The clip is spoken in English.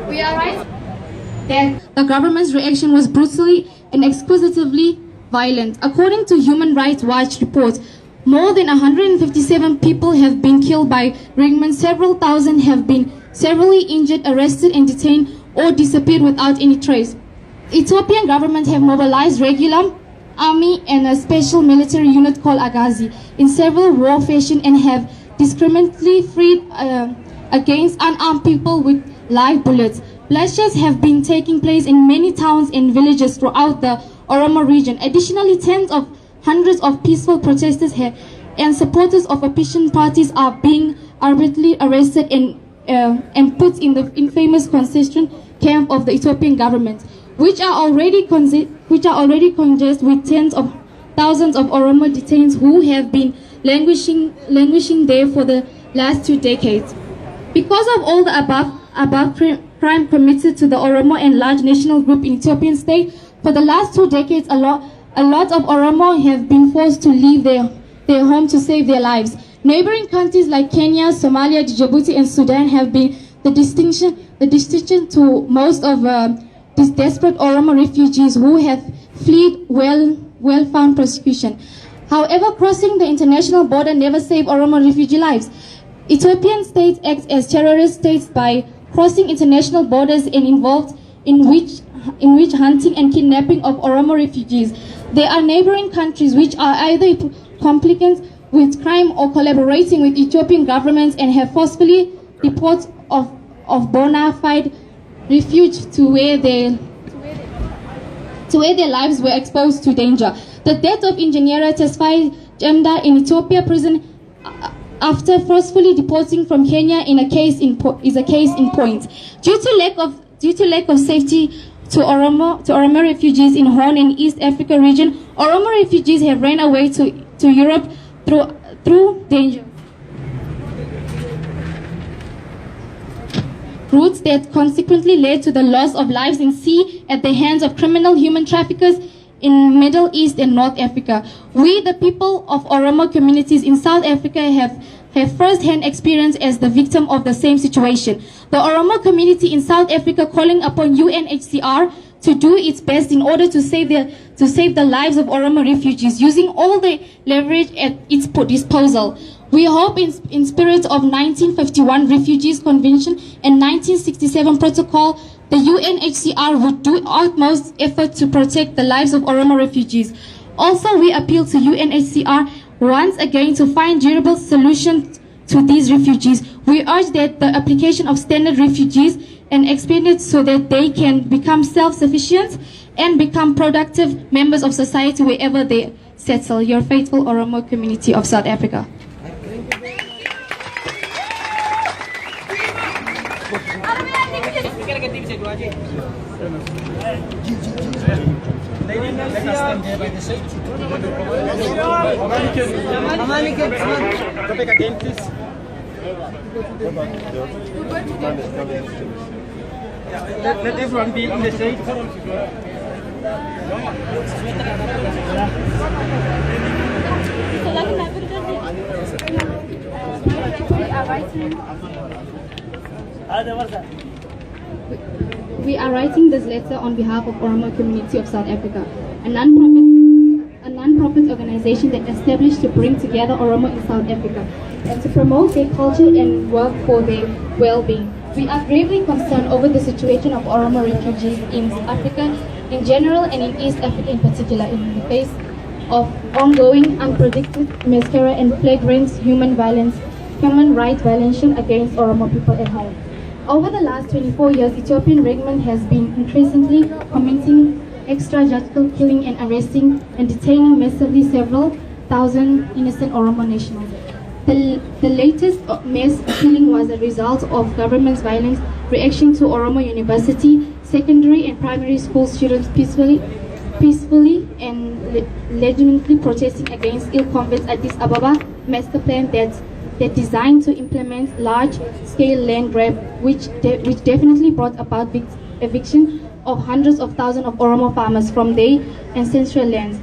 We are right that the government's reaction was brutally and exclusively violent. According to Human Rights Watch report, more than 157 people have been killed by ringmen, several thousand have been severely injured, arrested and detained or disappeared without any trace. The Ethiopian government have mobilized regular army and a special military unit called Agazi in several war fashion and have discriminately freed against unarmed people with live bullets. Bloodshed have been taking place in many towns and villages throughout the Oromo region. Additionally, hundreds of peaceful protesters and supporters of opposition parties are being arbitrarily arrested and put in the infamous concentration camp of the Ethiopian government, which are already congested with tens of thousands of Oromo detainees who have been languishing there for the last 2 decades. Because of all the above crime committed to the Oromo and large national group in Ethiopian state, for the last 2 decades, a lot of Oromo have been forced to leave their home to save their lives. Neighboring countries like Kenya, Somalia, Djibouti, and Sudan have been the destination to most of these desperate Oromo refugees who have fled well-found persecution. However, crossing the international border never saved Oromo refugee lives. Ethiopian states act as terrorist states by crossing international borders and involved in witch hunting and kidnapping of Oromo refugees. There are neighboring countries which are either complicit with crime or collaborating with Ethiopian governments and have forcefully deported of bona fide refuge to where their lives were exposed to danger. The death of Engineer Tesfaye Jemda in Ethiopia prison after forcefully deporting from Kenya is a case in point. Due to lack of safety to Oromo refugees in Horn and East Africa region, Oromo refugees have ran away to Europe through danger routes that consequently led to the loss of lives in sea at the hands of criminal human traffickers in Middle East and North Africa. We, the people of Oromo communities in South Africa, have first-hand experience as the victim of the same situation. The Oromo community in South Africa calling upon UNHCR to do its best in order to save the lives of Oromo refugees, using all the leverage at its disposal. We hope in spirit of 1951 Refugees Convention and 1967 Protocol, the UNHCR would do utmost effort to protect the lives of Oromo refugees. Also, we appeal to UNHCR once again to find durable solutions to these refugees. We urge that the application of standard refugees and expanded so that they can become self-sufficient and become productive members of society wherever they settle. Your faithful Oromo community of South Africa. Let everyone be in the shade. We are writing this letter on behalf of Oromo community of South Africa, a non-profit organization that established to bring together Oromo in South Africa and to promote their culture and work for their well-being. We are gravely concerned over the situation of Oromo refugees in Africa in general and in East Africa in particular, in the face of ongoing, unpredicted massacre and flagrant human rights violation against Oromo people at home. Over the last 24 years, Ethiopian government has been increasingly committing extrajudicial killing and arresting and detaining massively several thousand innocent Oromo nationals. The latest mass killing was a result of government's violent reaction to Oromo University, secondary and primary school students peacefully and legitimately protesting against ill-conceived Addis Ababa master plan that designed to implement large-scale land grab, which definitely brought about eviction of hundreds of thousands of Oromo farmers from their ancestral lands.